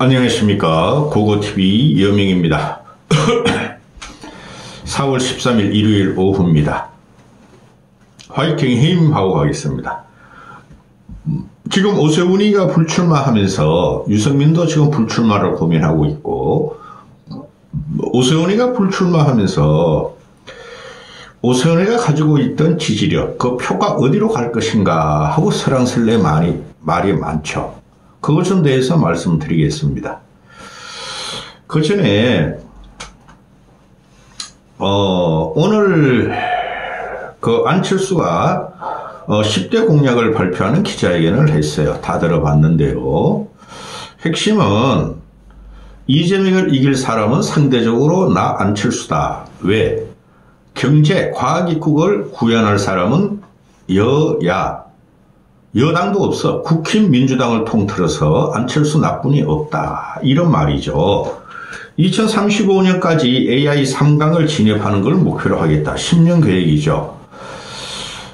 안녕하십니까. 고고TV 여명입니다. 4월 13일 일요일 오후입니다. 화이팅 힘하고 가겠습니다. 지금 오세훈이가 불출마하면서 유승민도 지금 불출마를 고민하고 있고, 오세훈이가 불출마하면서 오세훈이가 가지고 있던 지지력, 그 표가 어디로 갈 것인가 하고 설랑설레 말이 많죠. 그것에 대해서 말씀드리겠습니다. 그 전에 오늘 그 안철수가 10대 공약을 발표하는 기자회견을 했어요. 다 들어봤는데요. 핵심은 이재명을 이길 사람은 상대적으로 나 안철수다. 왜? 경제, 과학 입국을 구현할 사람은 여당도 없어. 국힘 민주당을 통틀어서 안철수 나뿐이 없다. 이런 말이죠. 2035년까지 AI 3강을 진입하는 걸 목표로 하겠다. 10년 계획이죠.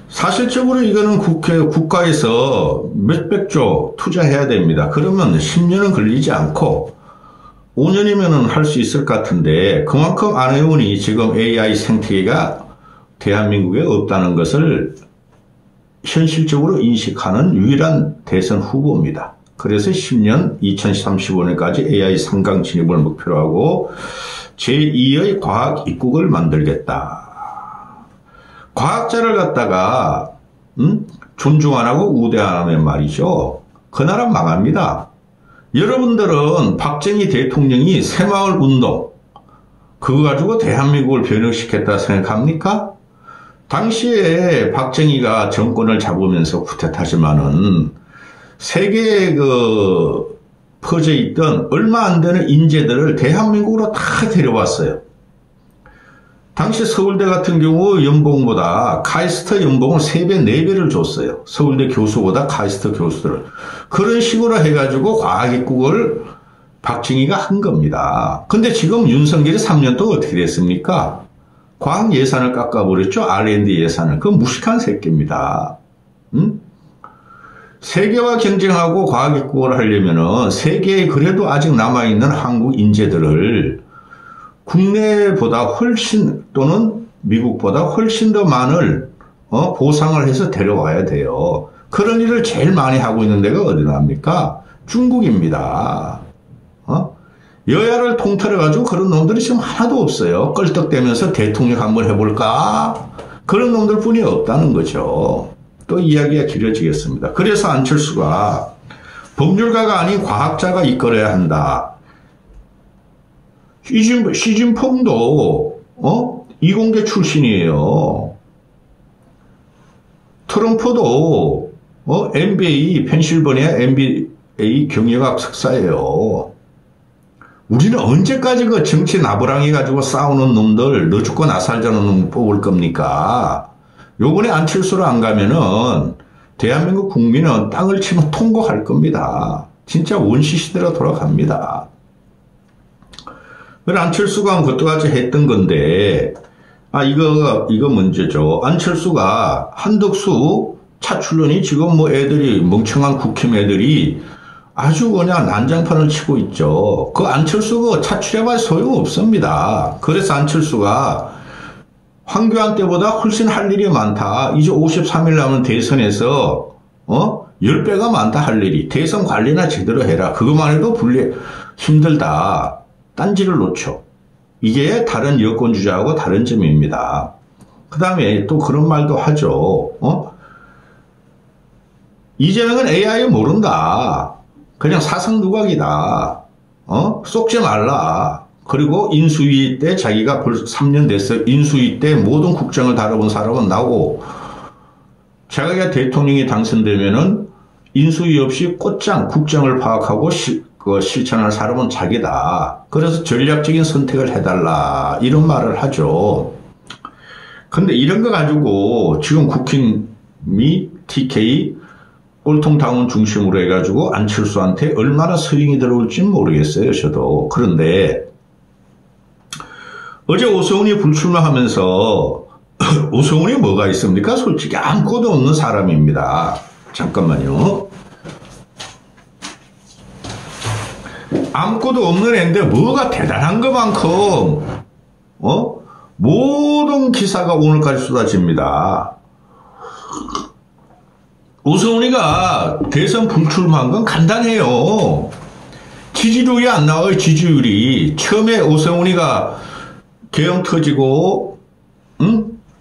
사실적으로 이거는 국가에서 몇백조 투자해야 됩니다. 그러면 10년은 걸리지 않고 5년이면 할 수 있을 것 같은데, 그만큼 안혜원이 지금 AI 생태계가 대한민국에 없다는 것을 현실적으로 인식하는 유일한 대선 후보입니다. 그래서 10년 2035년까지 AI 3강 진입을 목표로 하고 제2의 과학 입국을 만들겠다. 과학자를 갖다가 존중 안 하고 우대 안 하면 말이죠. 그 나라 망합니다. 여러분들은 박정희 대통령이 새마을 운동 그거 가지고 대한민국을 변혁시켰다 생각합니까? 당시에 박정희가 정권을 잡으면서 쿠데타지만은 세계에 퍼져 있던 얼마 안 되는 인재들을 대한민국으로 다 데려왔어요. 당시 서울대 같은 경우 연봉보다 카이스트 연봉을 3배, 4배를 줬어요. 서울대 교수보다 카이스트 교수들을. 그런 식으로 해가지고 과학 입국을 박정희가 한 겁니다. 근데 지금 윤석열이 3년 동안 어떻게 됐습니까? 과학 예산을 깎아버렸죠. R&D 예산을. 그건 무식한 새끼입니다. 세계와 경쟁하고 과학 입국을 하려면은 세계에 그래도 아직 남아있는 한국 인재들을 국내보다 훨씬 또는 미국보다 훨씬 더 많은 보상을 해서 데려와야 돼요. 그런 일을 제일 많이 하고 있는 데가 어디 납니까? 중국입니다. 여야를 통틀어가지고 그런 놈들이 지금 하나도 없어요. 껄떡대면서 대통령 한번 해볼까? 그런 놈들 뿐이 없다는 거죠. 또 이야기가 길어지겠습니다. 그래서 안철수가 법률가가 아닌 과학자가 이끌어야 한다. 시진핑도 이공계 출신이에요. 트럼프도 MBA 펜실버니아 MBA 경영학 석사예요. 우리는 언제까지 그 정치 나부랑이 가지고 싸우는 놈들 너 죽고 나 살자는 놈 뽑을 겁니까? 요번에 안철수로 안 가면은 대한민국 국민은 땅을 치면 통곡할 겁니다. 진짜 원시 시대로 돌아갑니다. 안철수가 그것까지 했던 건데, 이거 문제죠. 안철수가 한덕수 차출론이 지금 애들이, 멍청한 국힘 애들이 아주 그냥 난장판을 치고 있죠. 그 안철수가 차출해봐야 소용없습니다. 그래서 안철수가 황교안 때보다 훨씬 할 일이 많다. 이제 53일 남은 대선에서, 10배가 많다 할 일이. 대선 관리나 제대로 해라. 그것만 해도 힘들다. 딴지를 놓죠. 이게 다른 여권 주자하고 다른 점입니다. 그 다음에 또 그런 말도 하죠. 이재명은 AI 모른다. 그냥 사상 누각이다. 쏙지 말라. 그리고 인수위 때 자기가 벌써 3년 됐어요. 인수위 때 모든 국정을 다뤄본 사람은 나오고, 자기가 대통령이 당선되면은 인수위 없이 곧장 국정을 파악하고 실천할 사람은 자기다. 그래서 전략적인 선택을 해달라. 이런 말을 하죠. 근데 이런 거 가지고 지금 국힘이 TK 꼴통당원 중심으로 해가지고 안철수한테 얼마나 서윙이 들어올지 모르겠어요. 저도. 그런데 어제 오세훈이 불출마하면서 오세훈이 뭐가 있습니까? 솔직히 아무것도 없는 사람입니다. 잠깐만요. 아무것도 없는 애인데 뭐가 대단한 것만큼 모든 기사가 오늘까지 쏟아집니다. 오세훈이가 대선 불출마한 건 간단해요. 지지율이 안 나와요. 지지율이. 처음에 오세훈이가 계엄 터지고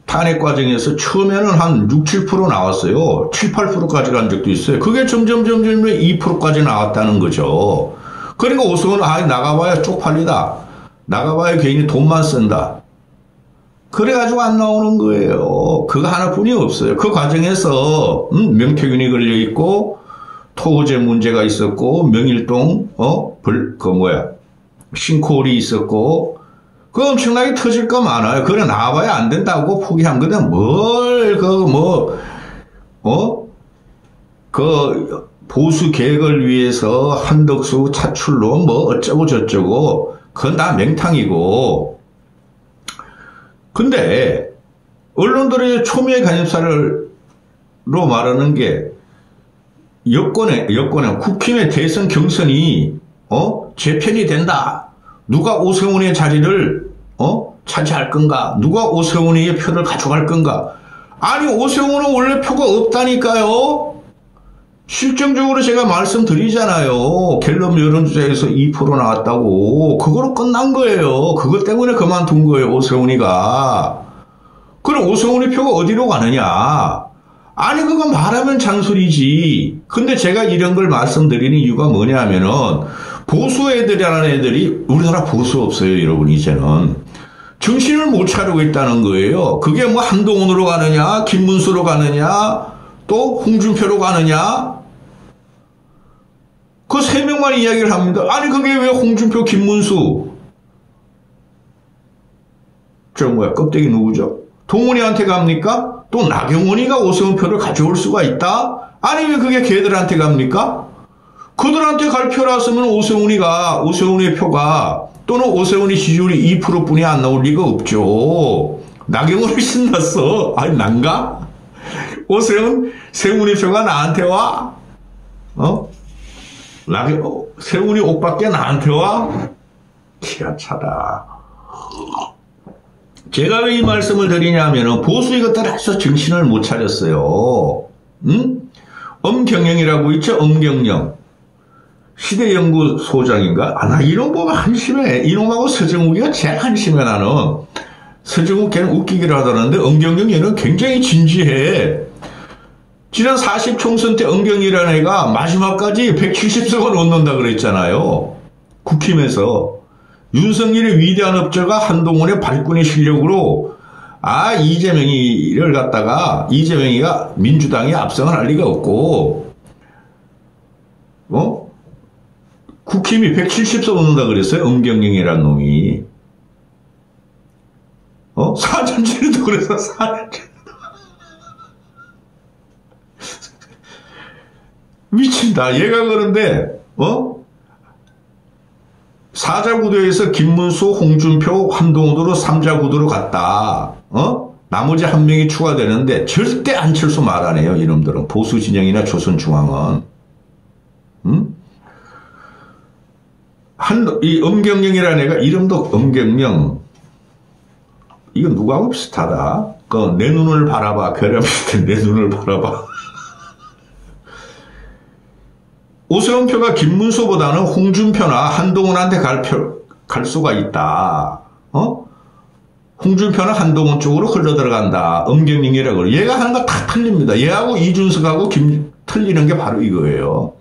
탄핵 과정에서 처음에는 한 6, 7% 나왔어요. 7, 8%까지 간 적도 있어요. 그게 점점 2%까지 나왔다는 거죠. 그러니까 오세훈은 나가봐야 쪽팔리다. 나가봐야 괜히 돈만 쓴다. 그래가지고 안 나오는 거예요. 그거 하나뿐이 없어요. 그 과정에서 명태균이 걸려있고 토호제 문제가 있었고 명일동 싱크홀이 있었고 그 엄청나게 터질 거 많아요. 그래 나와봐야 안 된다고 포기한 거든 그 보수 개혁을 위해서 한덕수 차출로 뭐 어쩌고 저쩌고 그건 다 맹탕이고. 근데 언론들의 초미의 관심사로 말하는 게 여권에 국힘의 대선 경선이 재편이 된다. 누가 오세훈의 자리를 차지할 건가? 누가 오세훈의 표를 가져갈 건가? 아니 오세훈은 원래 표가 없다니까요. 실정적으로 제가 말씀드리잖아요. 갤럽 여론조사에서 2% 나왔다고. 그거로 끝난 거예요. 그것 때문에 그만둔 거예요. 오세훈이가. 그럼 오세훈이 표가 어디로 가느냐? 아니 그건 말하면 잔소리지. 근데 제가 이런 걸 말씀드리는 이유가 뭐냐면은 보수 애들이라는 애들이 우리나라 보수 없어요. 여러분 이제는. 정신을 못 차리고 있다는 거예요. 그게 뭐 한동훈으로 가느냐 김문수로 가느냐 또 홍준표로 가느냐 그 세 명만 이야기를 합니다. 아니 그게 왜 홍준표 김문수 껍데기 누구죠? 동훈이한테 갑니까? 또 나경원이가 오세훈 표를 가져올 수가 있다? 아니 왜 그게 걔들한테 갑니까? 그들한테 갈 표라서면 오세훈의 표가 또는 오세훈의 지지율이 2%뿐이 안 나올 리가 없죠. 나경원이 신났어. 아니 난가? 세훈이 표가 나한테 와? 세훈이 옷밖에 나한테 와? 기가 차다. 제가 왜 이 말씀을 드리냐면은 보수 이것들 해서 정신을 못 차렸어요. 엄경영이라고 있죠? 엄경영. 시대연구소장인가? 나 이놈 보면 한심해. 이놈하고 서정욱이가 제일 한심해 나는. 서정욱 걔는 웃기기를 하더라는데 엄경영 얘는 굉장히 진지해. 지난 40 총선 때 엄경이라는 애가 마지막까지 170석을 얻는다 그랬잖아요. 국힘에서. 윤석열의 위대한 업적과 한동훈의 발군의 실력으로 이재명이가 민주당이 압승을 할 리가 없고 국힘이 170석 얻는다 그랬어요. 엄경영이라는 놈이. 사전제도 그래서 사전제도. 미친다. 얘가 그런데, 사자구도에서 김문수, 홍준표, 한동훈으로 3자구도로 갔다. 나머지 한 명이 추가되는데 절대 안철수 말 안 해요. 이놈들은. 보수 진영이나 조선중앙은. 이 엄경영이라는 애가 이름도 엄경영. 이거 누구하고 비슷하다. 내 눈을 바라봐. 괴뢰 비슷해. 내 눈을 바라봐. 오세훈 표가 김문수보다는 홍준표나 한동훈한테 갈 수가 있다. 홍준표는 한동훈 쪽으로 흘러들어간다. 엄경영이라고. 얘가 하는 거 다 틀립니다. 얘하고 이준석하고 틀리는 게 바로 이거예요.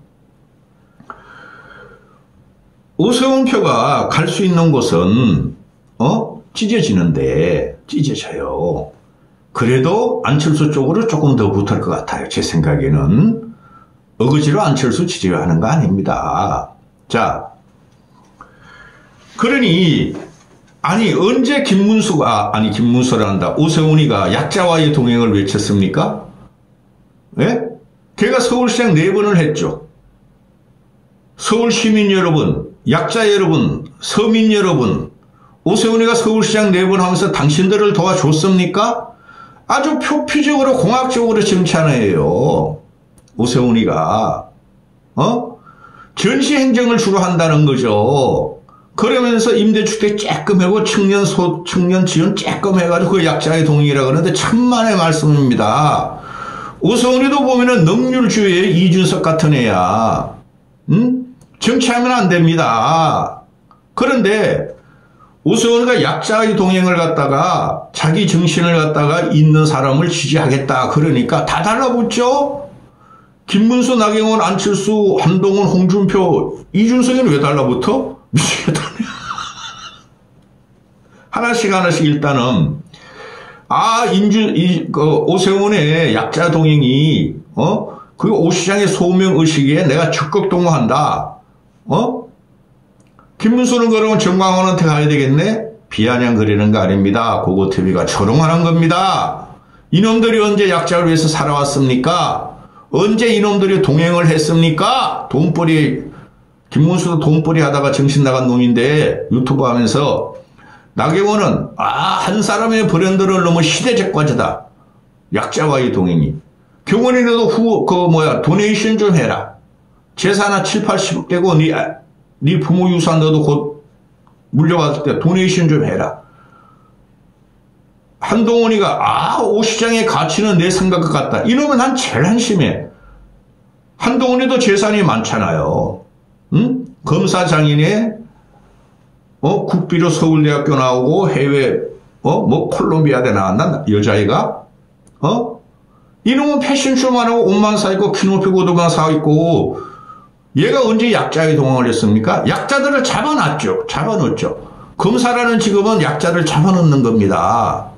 오세훈 표가 갈 수 있는 곳은 찢어져요. 그래도 안철수 쪽으로 조금 더 붙을 것 같아요. 제 생각에는. 어거지로 안철수 지지하는 거 아닙니다. 자, 그러니 언제 김문수란다. 오세훈이가 약자와의 동행을 외쳤습니까? 예? 걔가 서울시장 4번을 했죠. 서울 시민 여러분, 약자 여러분, 서민 여러분, 오세훈이가 서울시장 4번 하면서 당신들을 도와줬습니까? 아주 표피적으로 공학적으로 정치하네요. 오세훈이가 전시행정을 주로 한다는 거죠. 그러면서 임대주택 쬐끔 하고 청년 지원 쬐끔 해가지고 그 약자의 동의라 그러는데 천만의 말씀입니다. 오세훈이도 보면은 능률주의의 이준석 같은 애야. 정치하면 안 됩니다. 그런데 오세훈이가 약자의 동행을 갖다가 자기 정신을 갖다가 있는 사람을 지지하겠다 그러니까 다 달라붙죠. 김문수, 나경원, 안철수, 한동훈, 홍준표, 이준석이는 왜 달라붙어? 미치겠다. 하나씩 일단은 오세훈의 약자 동행이 그 오시장의 소명 의식에 내가 적극 동의한다. 김문수는 그러면 정광훈한테 가야 되겠네? 비아냥거리는 거 아닙니다. 고고TV가 조롱하는 겁니다. 이놈들이 언제 약자를 위해서 살아왔습니까? 언제 이놈들이 동행을 했습니까? 김문수도 돈벌이 하다가 정신 나간 놈인데 유튜브 하면서 나경원은 한 사람의 브랜드를 넘어 시대적 과제다. 약자와의 동행이. 경원이라도 도네이션 좀 해라. 재산 한 7, 80억 되고 네 부모 유산 너도 곧 물려받을 때 도네이션 좀 해라. 한동훈이가 오시장의 가치는 내 생각과 같다. 이러면 난 제일 한심해. 한동훈이도 재산이 많잖아요. 검사 장인에 국비로 서울대학교 나오고 해외 콜롬비아대 나왔나 여자애가 이놈은 패션쇼만 하고 옷만 사입고 키높이 구두만 사입고 얘가 언제 약자의 동행을 했습니까? 약자들을 잡아놨죠. 검사라는 직업은 약자를 잡아놓는 겁니다.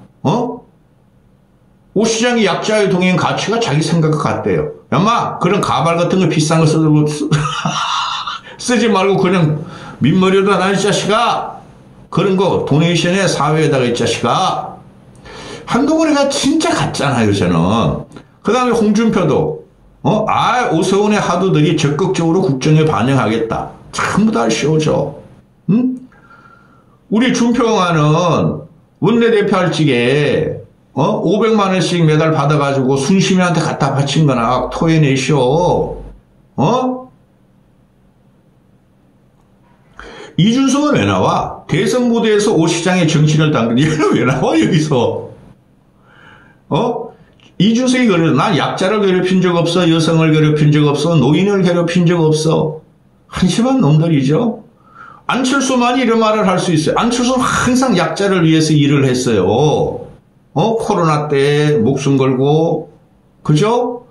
오시장이 약자의 동행 가치가 자기 생각과 같대요. 야마 그런 가발 같은 거 비싼 거 쓰지 말고 그냥 민머리로 나 이 자식아. 그런 거 도네이션에 사회에다가 이 자식아. 한동훈이가 진짜 같잖아요 저는. 그 다음에 홍준표도 오세훈의 하두들이 적극적으로 국정에 반영하겠다. 전부 다 쇼죠. 우리 준평아는 원내대표 할 적에 500만 원씩 매달 받아가지고 순심이한테 갖다 바친 거나 토해내쇼. 이준석은 왜 나와? 대선 무대에서 오시장의 정신을 담근 얘는 왜 나와 여기서? 이준석이 그래. 난 약자를 괴롭힌 적 없어. 여성을 괴롭힌 적 없어. 노인을 괴롭힌 적 없어. 한심한 놈들이죠. 안철수만 이런 말을 할 수 있어요. 안철수는 항상 약자를 위해서 일을 했어요. 코로나 때 목숨 걸고, 그죠?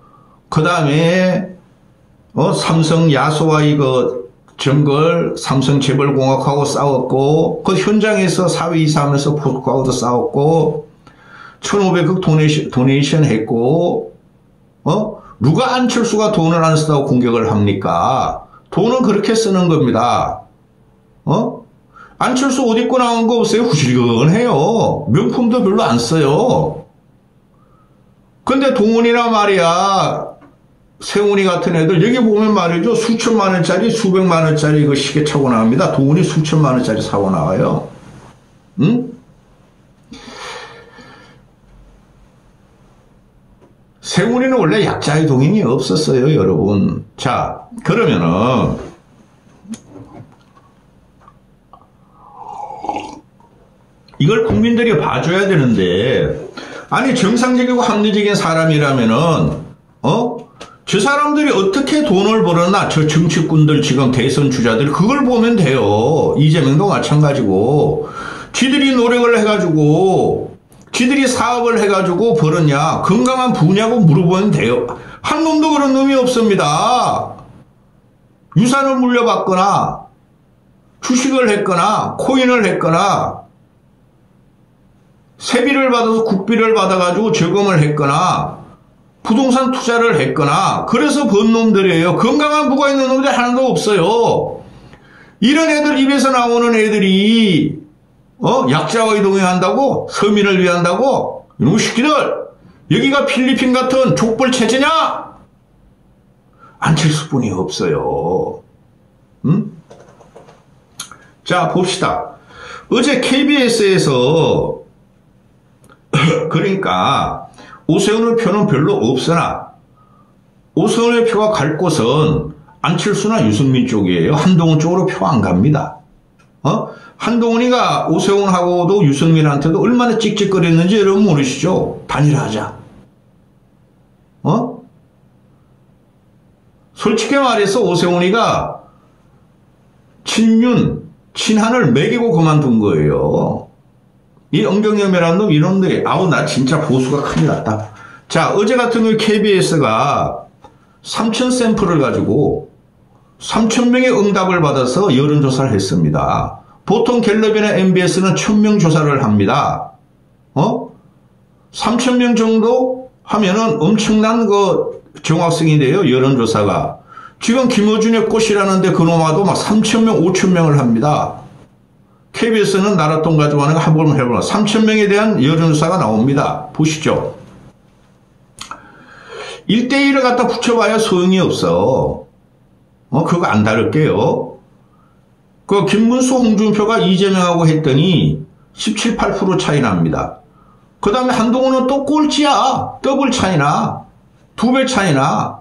그 다음에, 삼성 야수와의 정글, 삼성 재벌공학하고 싸웠고, 그 현장에서 사회이사하면서 포스코하고도 싸웠고, 1,500억 도네이션 했고, 누가 안철수가 돈을 안 쓰다고 공격을 합니까? 돈은 그렇게 쓰는 겁니다. 안철수 옷 입고 나온 거 보세요. 후질근해요. 명품도 별로 안 써요. 근데 동훈이나 말이야, 세훈이 같은 애들, 여기 보면 말이죠. 수천만 원짜리, 수백만 원짜리 그 시계 차고 나옵니다. 동훈이 수천만 원짜리 사고 나와요. 세훈이는 원래 약자의 동행이 없었어요, 여러분. 자, 그러면은, 이걸 국민들이 봐줘야 되는데, 아니, 정상적이고 합리적인 사람이라면은, 저 사람들이 어떻게 돈을 벌었나, 저 정치꾼들 지금 대선 주자들, 그걸 보면 돼요. 이재명도 마찬가지고. 지들이 노력을 해가지고, 지들이 사업을 해가지고 벌었냐, 건강한 부냐고 물어보면 돼요. 한 놈도 그런 놈이 없습니다. 유산을 물려받거나, 주식을 했거나, 코인을 했거나, 세비를 받아서 국비를 받아가지고 저금을 했거나, 부동산 투자를 했거나, 그래서 번 놈들이에요. 건강한 부가 있는 놈들이 하나도 없어요. 이런 애들 입에서 나오는 애들이, 약자와의 동행한다고? 서민을 위한다고? 이놈의 새끼들! 여기가 필리핀 같은 족벌 체제냐? 안철수뿐이 없어요. 자, 봅시다. 어제 KBS에서 그러니까 오세훈의 표는 별로 없으나 오세훈의 표가 갈 곳은 안철수나 유승민 쪽이에요. 한동훈 쪽으로 표 안 갑니다. 한동훈이가 오세훈하고도 유승민한테도 얼마나 찍찍거렸는지 여러분 모르시죠? 단일화하자. 솔직히 말해서 오세훈이가 친윤, 친한을 매기고 그만둔 거예요. 이 엉경영매라는 놈, 이놈들이, 아우, 나 진짜 보수가 큰일 났다. 자, 어제 같은 경우 KBS가 3,000 샘플을 가지고 3,000명의 응답을 받아서 여론조사를 했습니다. 보통 갤럽이나 MBS는 1,000명 조사를 합니다. 3,000명 정도 하면은 엄청난 정확성이 돼요, 여론조사가. 지금 김어준의 꽃이라는데 그놈아도 막 3,000명, 5,000명을 합니다. KBS는 나라돈 가지고 하는 거 한번 해보면 3,000명에 대한 여론조사가 나옵니다. 보시죠. 1대1을 갖다 붙여봐야 소용이 없어. 그거 안 다룰게요. 그 김문수, 홍준표가 이재명하고 했더니 17, 8% 차이 납니다. 그 다음에 한동훈은 또 꼴찌야. 더블 차이나. 2배 차이나.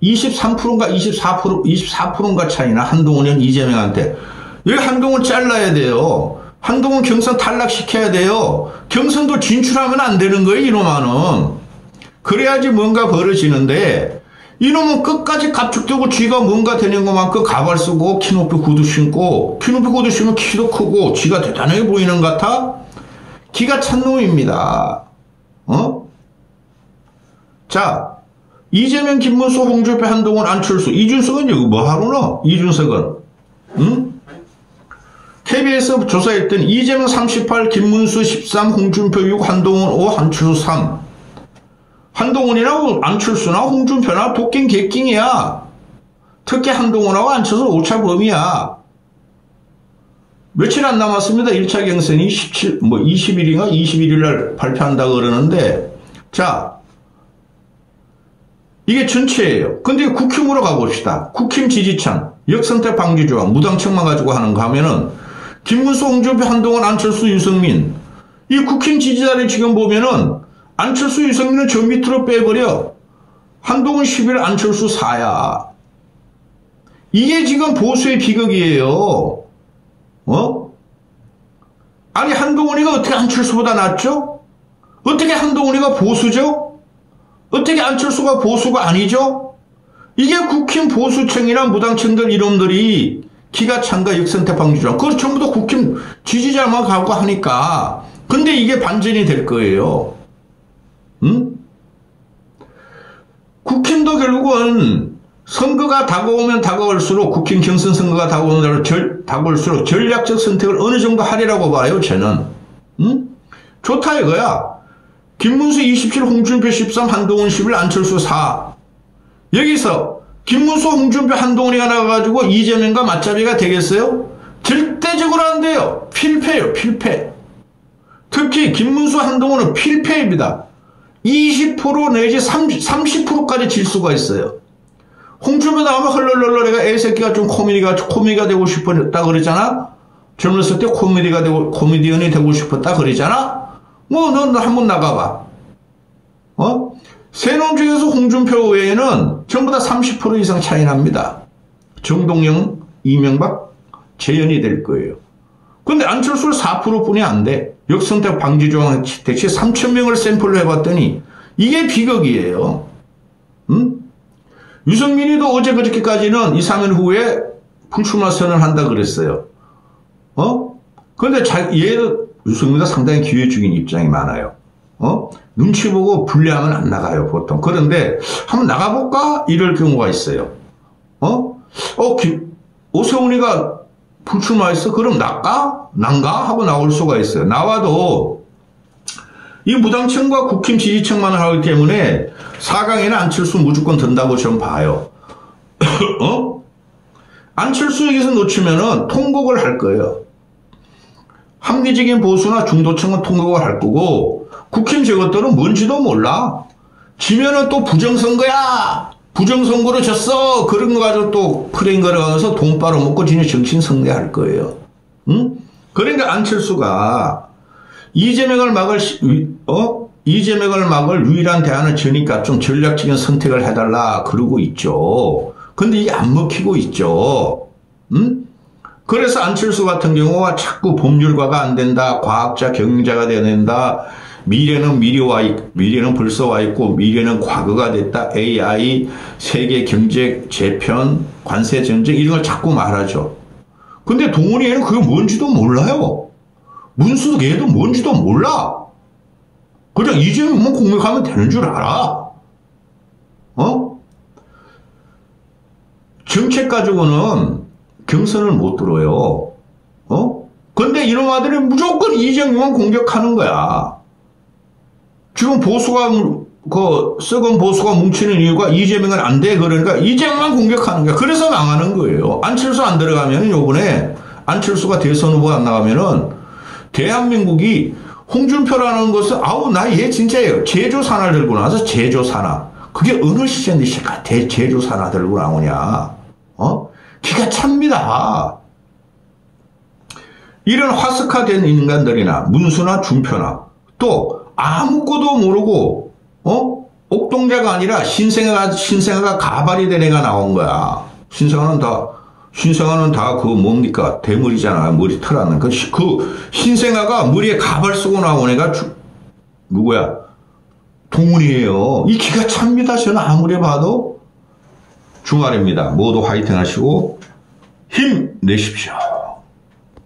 23%인가 24%인가 차이나. 한동훈은 이재명한테. 여기 한동훈 잘라야 돼요. 한동훈 경선 탈락시켜야 돼요. 경선도 진출하면 안 되는 거예요, 이놈아는. 그래야지 뭔가 벌어지는데, 이놈은 끝까지 갑죽되고 쥐가 뭔가 되는 것만큼 가발 쓰고 키높이 구두 신고, 키높이 구두 신으면 키도 크고 쥐가 대단해 보이는 것 같아? 기가 찬 놈입니다. 자, 이재명, 김문수, 홍준표, 한동훈, 안철수, 이준석은 여기 뭐 하노나? 이준석은. KBS 조사했더니 이재명 38, 김문수 13, 홍준표 6, 한동훈 5, 안철수 3. 한동훈이나 안철수나 홍준표나 도끼 개끼이야. 특히 한동훈하고 안철수 오차 범위야. 며칠 안 남았습니다. 1차 경선이 20일인가 21일 날 발표한다고 그러는데, 자, 이게 전체예요. 근데 국힘으로 가봅시다. 국힘 지지층, 역선택 방지 조항, 무당층만 가지고 하는 거 하면은, 김문수, 홍준표, 한동훈, 안철수, 유승민. 이 국힘 지지자를 지금 보면은, 안철수, 유승민은 저 밑으로 빼버려. 한동훈 11, 안철수 4야. 이게 지금 보수의 비극이에요. 아니, 한동훈이가 어떻게 안철수보다 낫죠? 어떻게 한동훈이가 보수죠? 어떻게 안철수가 보수가 아니죠? 이게 국힘 보수층이나 무당층들 이놈들이 기가 찬가 역선택 방지조항. 그걸 전부 다 국힘 지지자만 갖고 하니까. 근데 이게 반전이 될 거예요. 국힘도 결국은 선거가 다가오면 다가올수록, 국힘 경선 선거가 다가올수록 전략적 선택을 어느 정도 하리라고 봐요, 저는. 좋다 이거야. 김문수 27, 홍준표 13, 한동훈 11, 안철수 4. 여기서 김문수, 홍준표, 한동훈이가 나가가지고 이재명과 맞잡이가 되겠어요? 절대적으로 안 돼요. 필패예요, 필패. 특히 김문수, 한동훈은 필패입니다. 20% 내지 30%까지 질 수가 있어요. 홍준표 나오면 헐렁헐렁 내가 애새끼가 좀 코미디가 되고 싶었다 그러잖아? 젊었을 때 코미디언이 되고 싶었다 그러잖아? 뭐, 넌 한번 나가봐. 세 놈 중에서 홍준표 외에는 전부 다 30% 이상 차이 납니다. 정동영, 이명박, 재연이 될 거예요. 근데 안철수는 4%뿐이 안 돼. 역선택 방지 조항 대체 3,000명을 샘플로 해봤더니 이게 비극이에요. 유승민이도 어제 그저께까지는 2, 3일 후에 불출마 선언한다 그랬어요. 그런데 얘도 유승민도 상당히 기회주의인 입장이 많아요. 눈치 보고 불리하면 안 나가요, 보통. 그런데 한번 나가볼까? 이럴 경우가 있어요. 오세훈이가 불출마했어? 그럼 난가? 하고 나올 수가 있어요. 나와도 이 무당층과 국힘 지지층만 하기 때문에 4강에는 안철수 무조건 든다고 저는 봐요. 안철수 여기서 놓치면은 통곡을 할 거예요. 합리적인 보수나 중도층은 통곡을 할 거고, 국힘 저것들은 뭔지도 몰라. 지면은 또 부정선거야! 부정선거로 졌어! 그런 거 가지고 또 프레임 걸어가면서 돈 빨아먹고 지네 정신 승리할 거예요. 그러니까 안철수가 이재명을 막을 유일한 대안을 저니까 좀 전략적인 선택을 해달라 그러고 있죠. 근데 이게 안 먹히고 있죠. 그래서 안철수 같은 경우가 자꾸 법률가가 안 된다. 과학자, 경영자가 돼야 된다. 미래는 미래는 벌써 와 있고 미래는 과거가 됐다. AI, 세계 경제 재편, 관세 전쟁 이런 걸 자꾸 말하죠. 근데 동훈이는 그게 뭔지도 몰라요. 문수도 걔도 뭔지도 몰라. 그냥 이재명만 공격하면 되는 줄 알아. 정책 가지고는 경선을 못 들어요. 근데 이놈아들이 무조건 이재명만 공격하는 거야. 지금 보수가, 썩은 보수가 뭉치는 이유가 이재명은 안 돼. 그러니까 이재명만 공격하는 거야. 그래서 망하는 거예요. 안철수 안 들어가면 요번에 안철수가 대선 후보 안 나가면은 대한민국이 홍준표라는 것은 나 얘 진짜예요. 제조 산하 들고 나와서 제조 산하. 그게 어느 시절인데 제조 산하 들고 나오냐. 기가 찹니다. 이런 화석화된 인간들이나 문수나 준표나 또 아무것도 모르고 옥동자가 아니라 신생아가 가발이 된 애가 나온 거야. 신생아는 다 뭡니까? 대머리잖아. 머리털 않는. 그 신생아가 머리에 가발 쓰고 나온 애가 누구야? 동훈이에요. 이 기가 찹니다. 저는 아무리 봐도 주말입니다. 모두 화이팅 하시고 힘내십시오.